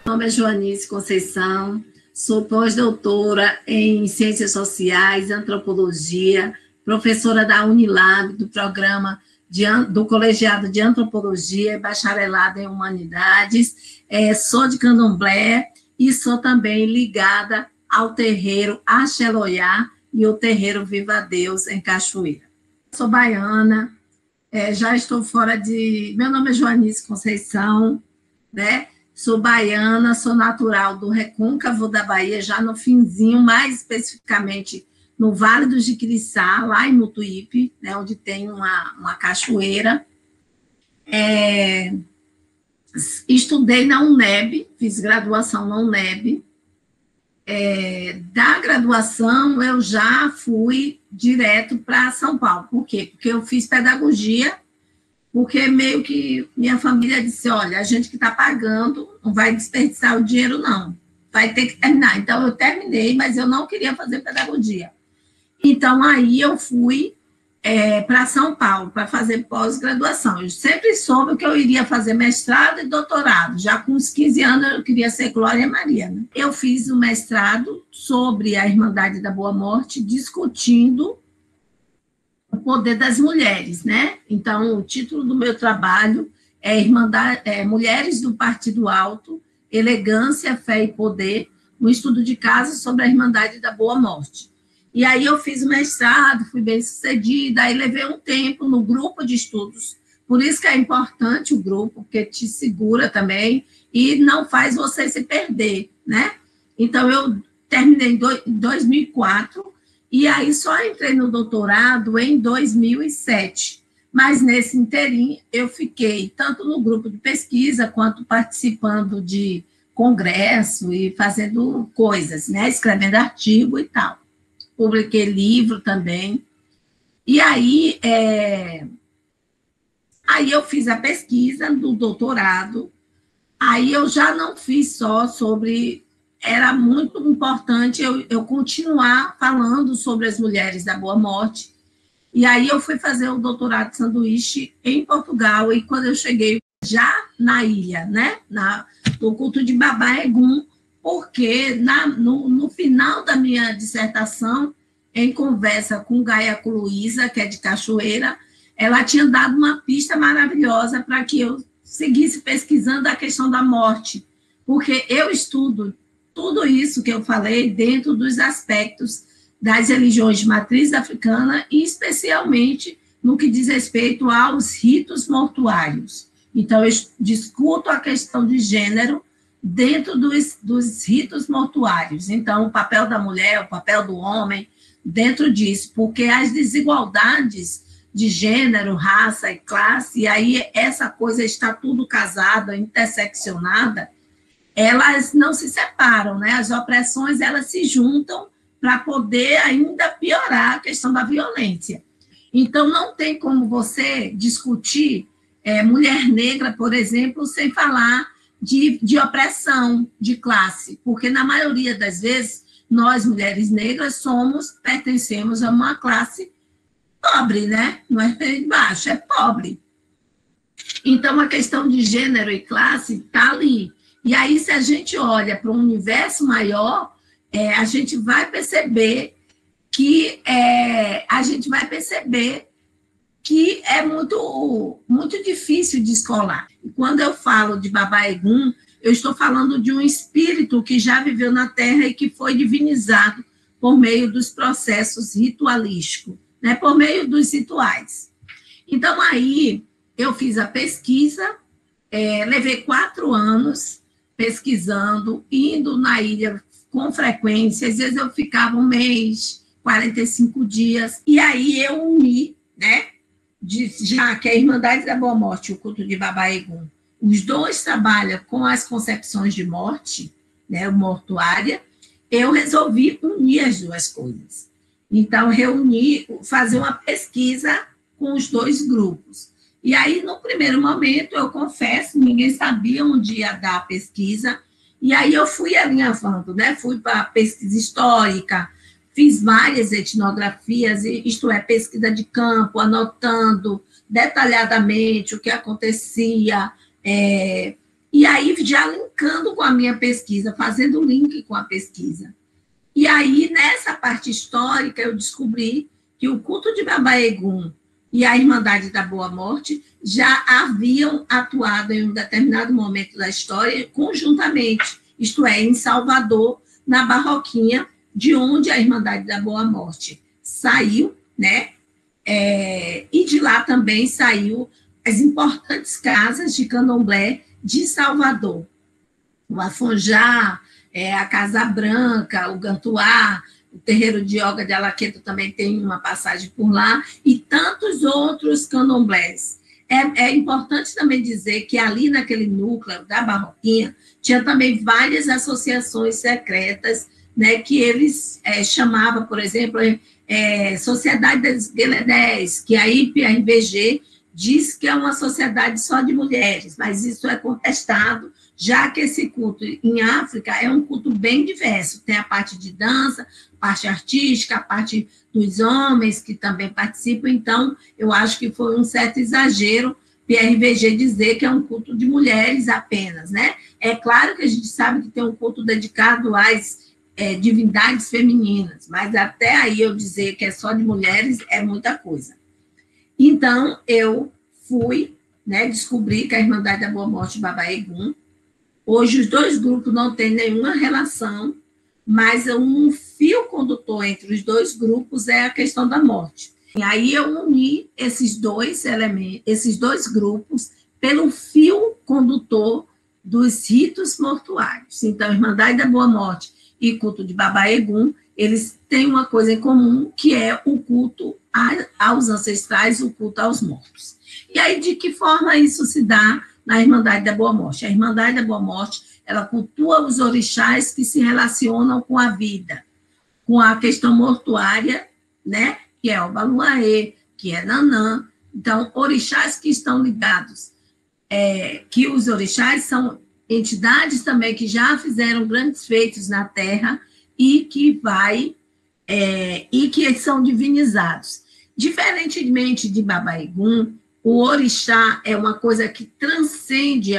Meu nome é Joanice Conceição, sou pós-doutora em Ciências Sociais, Antropologia, professora da Unilab, do programa do Colegiado de Antropologia e Bacharelado em Humanidades. Sou de Candomblé e sou também ligada ao terreiro Axeloiá e o terreiro Viva Deus, em Cachoeira. Sou baiana, já estou fora de... Meu nome é Joanice Conceição, né? Sou baiana, sou natural do Recôncavo da Bahia, já no finzinho, mais especificamente no Vale do Jiquiriçá, lá em Mutuípe, né, onde tem uma cachoeira. Estudei na UNEB, fiz graduação na UNEB. Da graduação, eu já fui direto para São Paulo. Por quê? Porque eu fiz pedagogia, porque meio que minha família disse, olha, a gente que está pagando não vai desperdiçar o dinheiro, não. Vai ter que terminar. Então, eu terminei, mas eu não queria fazer pedagogia. Então, aí eu fui para São Paulo para fazer pós-graduação. Eu sempre soube que eu iria fazer mestrado e doutorado. Já com uns 15 anos, eu queria ser Glória Maria. Né? Eu fiz o mestrado sobre a Irmandade da Boa Morte, discutindo o poder das mulheres, né? Então, o título do meu trabalho é Mulheres do Partido Alto, Elegância, Fé e Poder, um estudo de caso sobre a Irmandade da Boa Morte. E aí eu fiz o mestrado, fui bem sucedida, aí levei um tempo no grupo de estudos, por isso que é importante o grupo, porque te segura também e não faz você se perder, né? Então, eu terminei em 2004, e aí só entrei no doutorado em 2007. Mas nesse interim eu fiquei tanto no grupo de pesquisa quanto participando de congresso e fazendo coisas, né? Escrevendo artigo e tal. Publiquei livro também. E aí, aí eu fiz a pesquisa do doutorado. Aí eu já não fiz só sobre... Era muito importante eu continuar falando sobre as mulheres da Boa Morte. E aí eu fui fazer o doutorado de sanduíche em Portugal, e quando eu cheguei já na ilha, né, no culto de Baba Egum, porque no final da minha dissertação, em conversa com Gaia Luísa, que é de Cachoeira, ela tinha dado uma pista maravilhosa para que eu seguisse pesquisando a questão da morte, porque eu estudo tudo isso que eu falei dentro dos aspectos das religiões de matriz africana e especialmente no que diz respeito aos ritos mortuários. Então, eu discuto a questão de gênero dentro dos ritos mortuários. Então, o papel da mulher, o papel do homem dentro disso, porque as desigualdades de gênero, raça e classe, e aí essa coisa está tudo casada, interseccionada, elas não se separam, né? As opressões, elas se juntam para poder ainda piorar a questão da violência. Então, não tem como você discutir mulher negra, por exemplo, sem falar de opressão de classe, porque, na maioria das vezes, nós, mulheres negras, pertencemos a uma classe pobre, né? Não é de baixo, é pobre. Então, a questão de gênero e classe está ali. E aí, se a gente olha para um universo maior, a gente vai perceber que é muito, muito difícil de escolar. E quando eu falo de Baba Egum, eu estou falando de um espírito que já viveu na Terra e que foi divinizado por meio dos processos ritualísticos, né? Por meio dos rituais. Então, aí, eu fiz a pesquisa, levei 4 anos pesquisando, indo na ilha com frequência, às vezes eu ficava 1 mês, 45 dias, e aí eu uni, né, já que a Irmandade da Boa Morte e o culto de Baba Egum, os dois trabalham com as concepções de morte, né, mortuária, eu resolvi unir as duas coisas. Então, fazer uma pesquisa com os dois grupos. E aí, no primeiro momento, eu confesso, ninguém sabia onde ia dar a pesquisa, e aí eu fui alinhavando, né? Fui para pesquisa histórica, fiz várias etnografias, isto é, pesquisa de campo, anotando detalhadamente o que acontecia, E aí, já linkando com a minha pesquisa, fazendo link com a pesquisa. E aí, nessa parte histórica, eu descobri que o culto de Baba Egum e a Irmandade da Boa Morte já haviam atuado em um determinado momento da história conjuntamente, isto é, em Salvador, na Barroquinha, de onde a Irmandade da Boa Morte saiu, né? E de lá também saiu as importantes casas de candomblé de Salvador. O Afonjá, a Casa Branca, o Gantuá, o Terreiro de Yoga de Alaqueto também tem uma passagem por lá, e tantos outros candomblés. É importante também dizer que ali naquele núcleo da Barroquinha tinha também várias associações secretas, né, que eles chamavam, por exemplo, Sociedade das Gueledés, que a IPRVG diz que é uma sociedade só de mulheres, mas isso é contestado, já que esse culto em África é um culto bem diverso. Tem a parte de dança, a parte artística, a parte dos homens que também participam. Então, eu acho que foi um certo exagero PRVG dizer que é um culto de mulheres apenas, né? É claro que a gente sabe que tem um culto dedicado às divindades femininas, mas até aí eu dizer que é só de mulheres é muita coisa. Então, eu fui, né, descobri que a Irmandade da Boa Morte Baba Egum, hoje os dois grupos não têm nenhuma relação, mas um fio condutor entre os dois grupos é a questão da morte. E aí eu uni esses dois elementos, esses dois grupos, pelo fio condutor dos ritos mortuários. Então, a Irmandade da Boa Morte e culto de Baba Egum, eles têm uma coisa em comum, que é o culto aos ancestrais, o culto aos mortos. E aí, de que forma isso se dá na Irmandade da Boa Morte? A Irmandade da Boa Morte, ela cultua os orixás que se relacionam com a vida, com a questão mortuária, né? Que é o Baluaê, que é Nanã. Então, orixás que estão ligados, que os orixás são entidades também que já fizeram grandes feitos na Terra e que que são divinizados. Diferentemente de Baba Egum, o orixá é uma coisa que transcende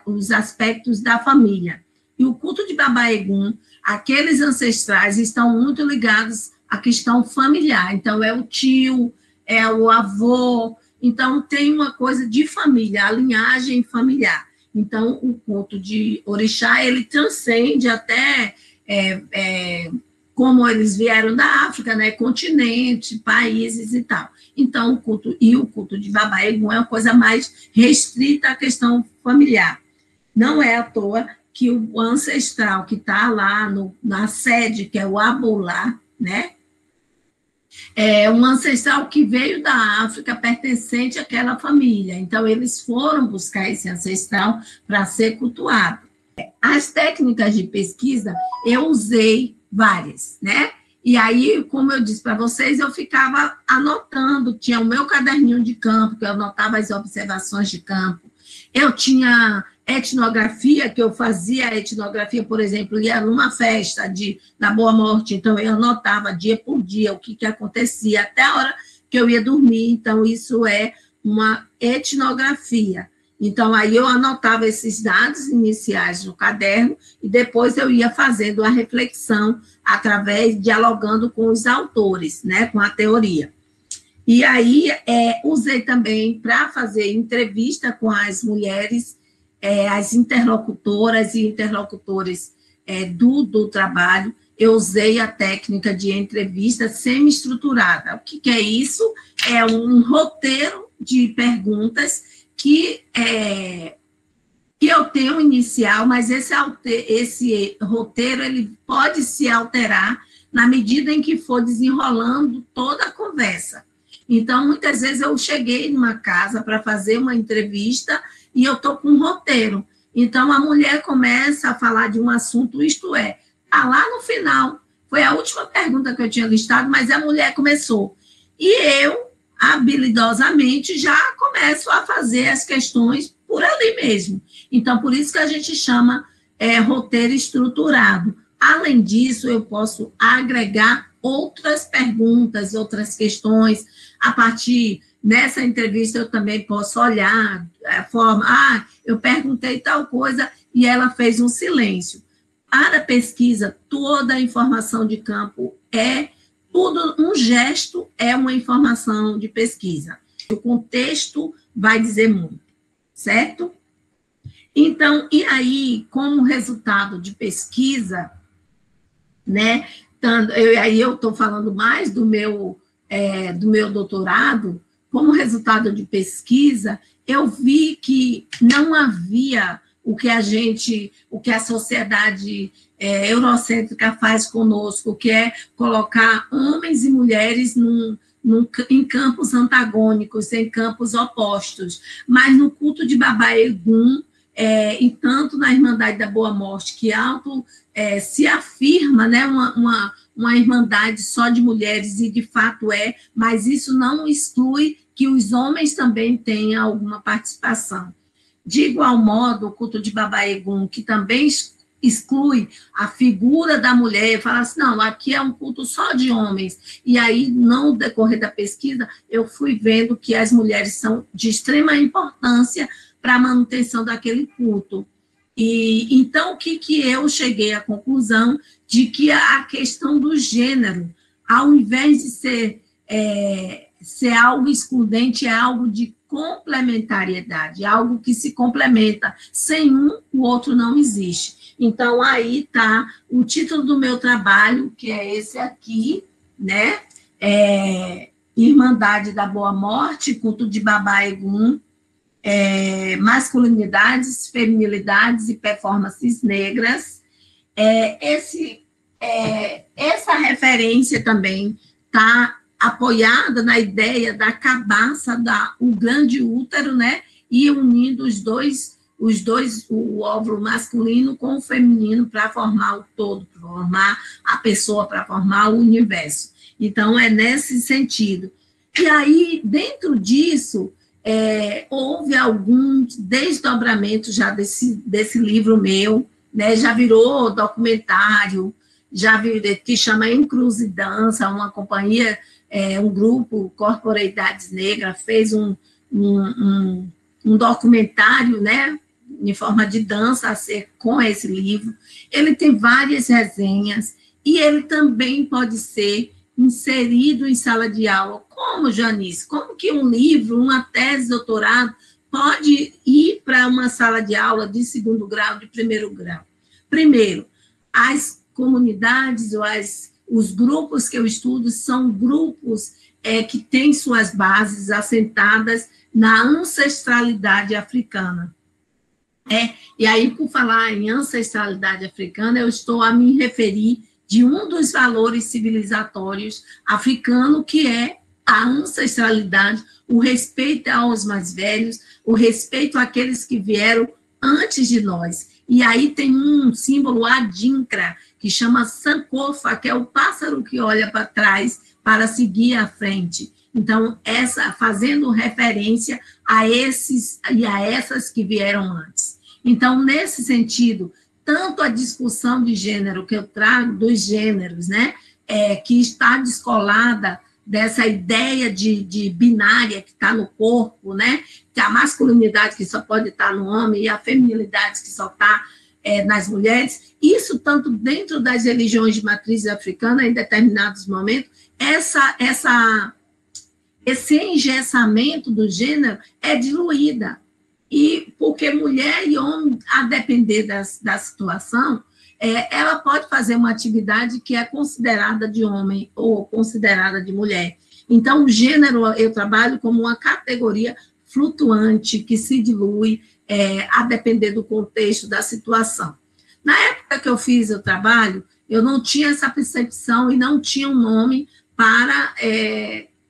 os aspectos da família. E o culto de Baba Egum, aqueles ancestrais estão muito ligados à questão familiar. Então, é o tio, é o avô. Então, tem uma coisa de família, a linhagem familiar. Então, o culto de orixá, ele transcende até como eles vieram da África, né, continente, países e tal. Então, o culto de Baba Egum é uma coisa mais restrita à questão familiar. Não é à toa que o ancestral que está lá na sede, que é o Abolá, né, é um ancestral que veio da África pertencente àquela família. Então, eles foram buscar esse ancestral para ser cultuado. As técnicas de pesquisa, eu usei várias, né? E aí, como eu disse para vocês, eu ficava anotando, tinha o meu caderninho de campo, que eu anotava as observações de campo. Eu tinha etnografia, que eu fazia a etnografia, por exemplo, ia numa festa da Boa Morte, então eu anotava dia por dia o que acontecia, até a hora que eu ia dormir, então isso é uma etnografia. Então, aí eu anotava esses dados iniciais no caderno e depois eu ia fazendo a reflexão dialogando com os autores, né, com a teoria. E aí, usei também para fazer entrevista com as mulheres, as interlocutoras e interlocutores do trabalho, eu usei a técnica de entrevista semi-estruturada. O que é isso? É um roteiro de perguntas que eu tenho inicial, mas esse roteiro ele pode se alterar na medida em que for desenrolando toda a conversa. Então, muitas vezes eu cheguei numa casa para fazer uma entrevista e eu estou com um roteiro. Então, a mulher começa a falar de um assunto, isto é, está lá no final. Foi a última pergunta que eu tinha listado, mas a mulher começou. E eu, habilidosamente, já começo a fazer as questões por ali mesmo. Então, por isso que a gente chama roteiro estruturado. Além disso, eu posso agregar outras perguntas, outras questões, a partir nessa entrevista eu também posso olhar a forma, eu perguntei tal coisa e ela fez um silêncio. Para a pesquisa, toda a informação de campo tudo, um gesto é uma informação de pesquisa. O contexto vai dizer muito, certo? Então, e aí, como resultado de pesquisa, né? Aí eu estou falando mais do meu doutorado, como resultado de pesquisa, eu vi que não havia o que a sociedade eurocêntrica faz conosco, que é colocar homens e mulheres em campos antagônicos, em campos opostos. Mas no culto de Baba Egum, e tanto na Irmandade da Boa Morte, que se afirma, né, uma irmandade só de mulheres, e de fato mas isso não exclui que os homens também tenham alguma participação. De igual modo, o culto de Baba Egum, que também exclui a figura da mulher, fala assim, não, aqui é um culto só de homens, e aí, no decorrer da pesquisa, eu fui vendo que as mulheres são de extrema importância para a manutenção daquele culto. E então, o que eu cheguei à conclusão de que a questão do gênero, ao invés de ser algo excludente, é algo de complementariedade, algo que se complementa. Sem um, o outro não existe. Então, aí está o título do meu trabalho, que é esse aqui, né? Irmandade da Boa Morte, culto de Baba Egum, masculinidades, feminilidades e performances negras. Essa referência também está apoiada na ideia da cabaça, o grande útero, né? E unindo os dois, o óvulo masculino com o feminino para formar o todo, para formar a pessoa, para formar o universo. Então, é nesse sentido. E aí, dentro disso, houve alguns desdobramentos já desse livro meu, né? Já virou documentário, que chama Encruzilhança, uma companhia, um grupo, Corporeidades Negras, fez um documentário, né, em forma de dança, com esse livro. Ele tem várias resenhas, e ele também pode ser inserido em sala de aula. Como, Janice? Como que um livro, uma tese de doutorado, pode ir para uma sala de aula de segundo grau, de primeiro grau? Primeiro, as comunidades, os grupos que eu estudo são grupos que têm suas bases assentadas na ancestralidade africana. E aí, por falar em ancestralidade africana, eu estou a me referir de um dos valores civilizatórios africanos, que é a ancestralidade, o respeito aos mais velhos, o respeito àqueles que vieram antes de nós. E aí tem um símbolo adinkra, que chama Sankofa, que é o pássaro que olha para trás para seguir à frente. Então, fazendo referência a esses e a essas que vieram antes. Então, nesse sentido, tanto a discussão de gênero que eu trago, dos gêneros, né, que está descolada dessa ideia de binária que está no corpo, né, que a masculinidade que só pode estar no homem e a feminilidade que só está nas mulheres, isso tanto dentro das religiões de matriz africana, em determinados momentos, esse engessamento do gênero é diluída. E porque mulher e homem, a depender da situação, ela pode fazer uma atividade que é considerada de homem ou considerada de mulher. Então, o gênero eu trabalho como uma categoria flutuante que se dilui a depender do contexto, da situação. Na época que eu fiz o trabalho, eu não tinha essa percepção e não tinha um nome para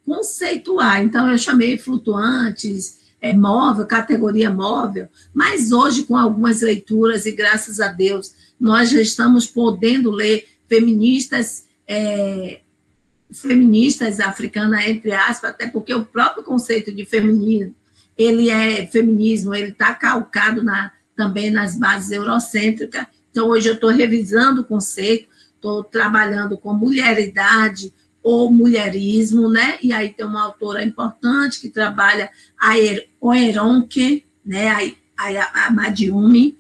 conceituar. Então, eu chamei flutuantes, móvel, categoria móvel, mas hoje, com algumas leituras, e graças a Deus, nós já estamos podendo ler feministas africanas, entre aspas, até porque o próprio conceito de feminismo, ele está calcado também nas bases eurocêntricas. Então, hoje eu estou revisando o conceito, estou trabalhando com mulheridade, o mulherismo, né? E aí tem uma autora importante que trabalha, a Oeronke, né? A Madiumi.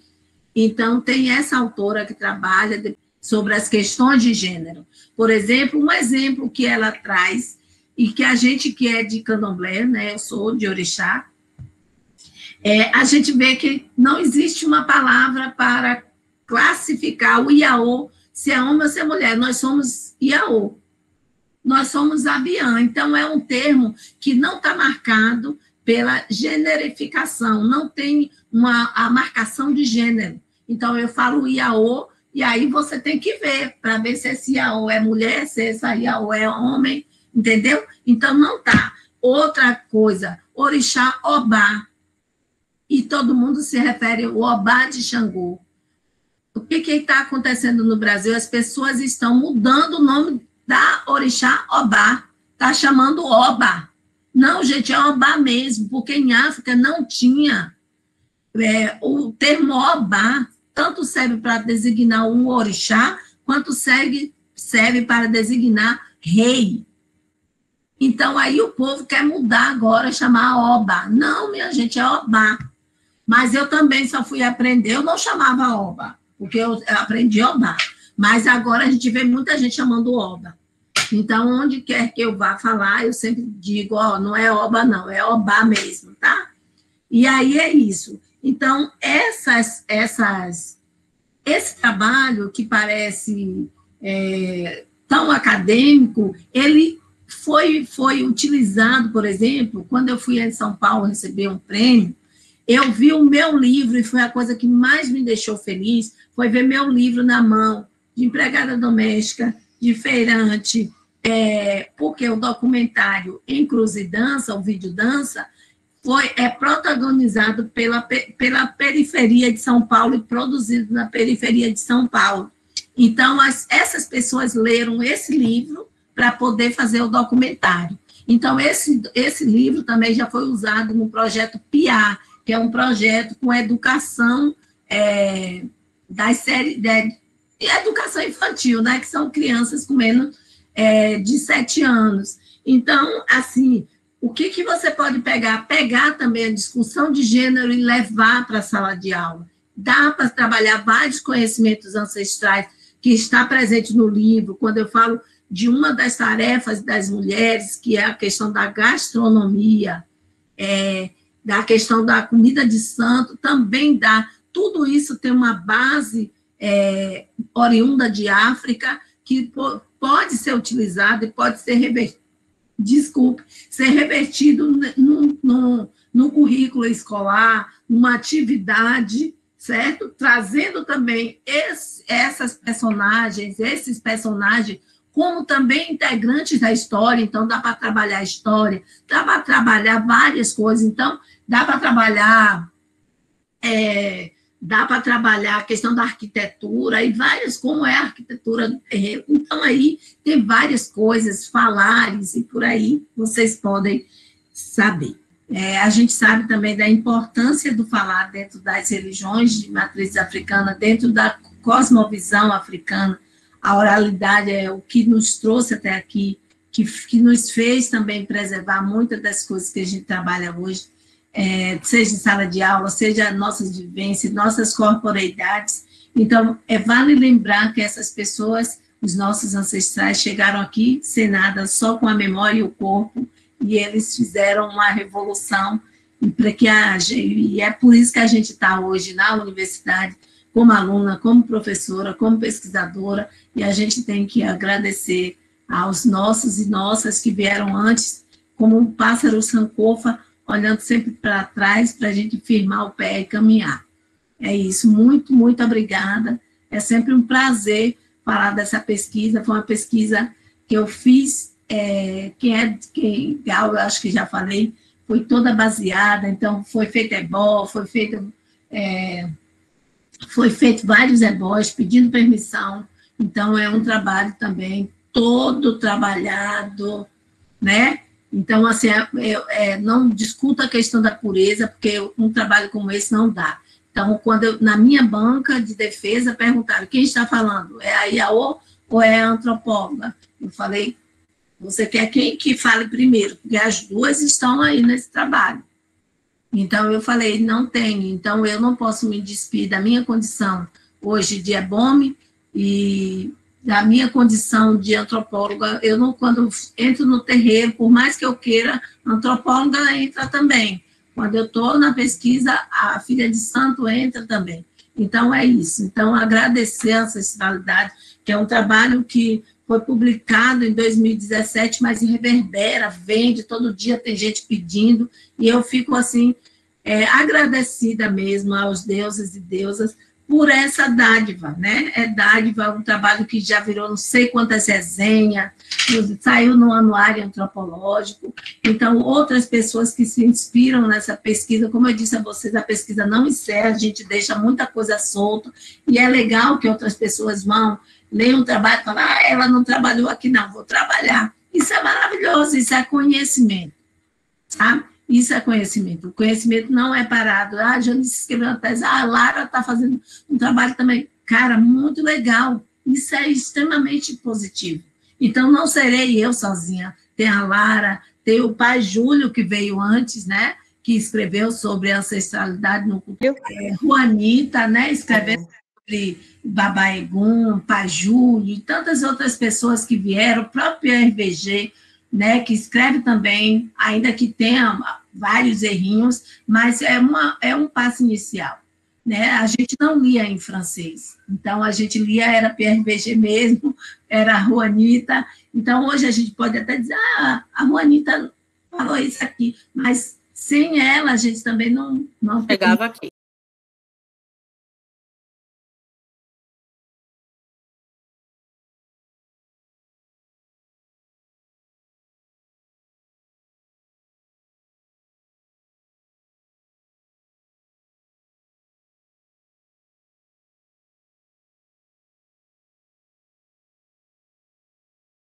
Então, tem essa autora que trabalha sobre as questões de gênero. Por exemplo, um exemplo que ela traz, e que a gente que é de candomblé, né? Eu sou de orixá, a gente vê que não existe uma palavra para classificar o Iaô, se é homem ou se é mulher. Nós somos Iaô. Nós somos Abiã. Então, é um termo que não está marcado pela generificação, não tem a marcação de gênero. Então, eu falo Iaô, e aí você tem que ver, para ver se esse Iaô é mulher, se esse Iaô é homem, entendeu? Então, não está. Outra coisa, orixá Obá, e todo mundo se refere ao Obá de Xangô. O que está acontecendo no Brasil? As pessoas estão mudando o nome da orixá Obá, está chamando Oba. Não, gente, é Obá mesmo, porque em África não tinha o termo Obá, tanto serve para designar um orixá, quanto serve para designar rei. Então, aí o povo quer mudar agora, chamar Oba. Não, minha gente, é Obá. Mas eu também só fui aprender, eu não chamava Oba, porque eu aprendi Obá. Mas agora a gente vê muita gente chamando Oba. Então, onde quer que eu vá falar, eu sempre digo, não é Oba não, é Obá mesmo, tá? E aí é isso. Então, esse trabalho que parece tão acadêmico, ele foi utilizado, por exemplo, quando eu fui em São Paulo receber um prêmio, eu vi o meu livro, e foi a coisa que mais me deixou feliz, foi ver meu livro na mão, de empregada doméstica, de feirante, porque o documentário Em Cruz e Dança, o vídeo dança, é protagonizado pela periferia de São Paulo e produzido na periferia de São Paulo. Então, essas pessoas leram esse livro para poder fazer o documentário. Então, esse livro também já foi usado no projeto PIA, que é um projeto com educação das séries de educação infantil, né, que são crianças com menos de 7 anos. Então, assim, o que você pode pegar? Pegar também a discussão de gênero e levar para a sala de aula. Dá para trabalhar vários conhecimentos ancestrais que está presente no livro. Quando eu falo de uma das tarefas das mulheres, que é a questão da gastronomia, da questão da comida de santo, também dá. Tudo isso tem uma base oriunda de África, que pode ser utilizado e pode ser revertido no currículo escolar, numa atividade, certo? Trazendo também esses personagens, como também integrantes da história. Então, dá para trabalhar a história, dá para trabalhar várias coisas. Então, dá para trabalhar a questão da arquitetura e várias, como é a arquitetura. Então, aí tem várias coisas, falares e por aí vocês podem saber. A gente sabe também da importância do falar dentro das religiões de matriz africana, dentro da cosmovisão africana. A oralidade é o que nos trouxe até aqui, que nos fez também preservar muitas das coisas que a gente trabalha hoje, seja em sala de aula, seja nossas vivências, nossas corporeidades. Então, vale lembrar que essas pessoas, os nossos ancestrais, chegaram aqui sem nada, só com a memória e o corpo, e eles fizeram uma revolução, e é por isso que a gente está hoje na universidade, como aluna, como professora, como pesquisadora, e a gente tem que agradecer aos nossos e nossas que vieram antes, como um pássaro sankofa, olhando sempre para trás, para a gente firmar o pé e caminhar. É isso, muito, muito obrigada. É sempre um prazer falar dessa pesquisa. Foi uma pesquisa que eu fiz, eu acho que já falei, foi toda baseada, então foi feito ebó, foi feito vários ebós pedindo permissão. Então, é um trabalho também todo trabalhado, né? Então, assim, não discuto a questão da pureza, porque um trabalho como esse não dá. Então, na minha banca de defesa, perguntaram, quem está falando? É a Iaô ou é a antropóloga? Eu falei, Você quer quem que fale primeiro? Porque as duas estão aí nesse trabalho. Então, eu falei, não tenho. Então, eu não posso me despir da minha condição hoje de EBOME e da minha condição de antropóloga. Eu não, quando entro no terreiro, por mais que eu queira, antropóloga entra também. Quando eu estou na pesquisa, a filha de santo entra também. Então, é isso. Então, agradecer a ancestralidade, que é um trabalho que foi publicado em 2017, mas reverbera, vende, todo dia tem gente pedindo, e eu fico, assim, agradecida mesmo aos deuses e deusas por essa dádiva, né? É dádiva, um trabalho que já virou não sei quantas resenhas, saiu no anuário antropológico, então outras pessoas que se inspiram nessa pesquisa, como eu disse a vocês, a pesquisa não encerra, a gente deixa muita coisa solta, e é legal que outras pessoas vão ler um trabalho e falar, ela não trabalhou aqui não, vou trabalhar. Isso é maravilhoso, isso é conhecimento, sabe? Isso é conhecimento. O conhecimento não é parado. Ah, a Janice escreveu uma tese. Ah, a Lara está fazendo um trabalho também. Cara, muito legal. Isso é extremamente positivo. Então, não serei eu sozinha. Tem a Lara, tem o pai Júlio, que veio antes, né? Que escreveu sobre ancestralidade no Juanita, né? Escreveu sobre Baba Egum, pai Júlio, e tantas outras pessoas que vieram, o próprio RBG, né, que escreve também, ainda que tenha vários errinhos, mas é um passo inicial. Né? A gente não lia em francês, então a gente lia, era PRBG mesmo, era a Juanita, então hoje a gente pode até dizer, a Juanita falou isso aqui, mas sem ela a gente também não chegava aqui.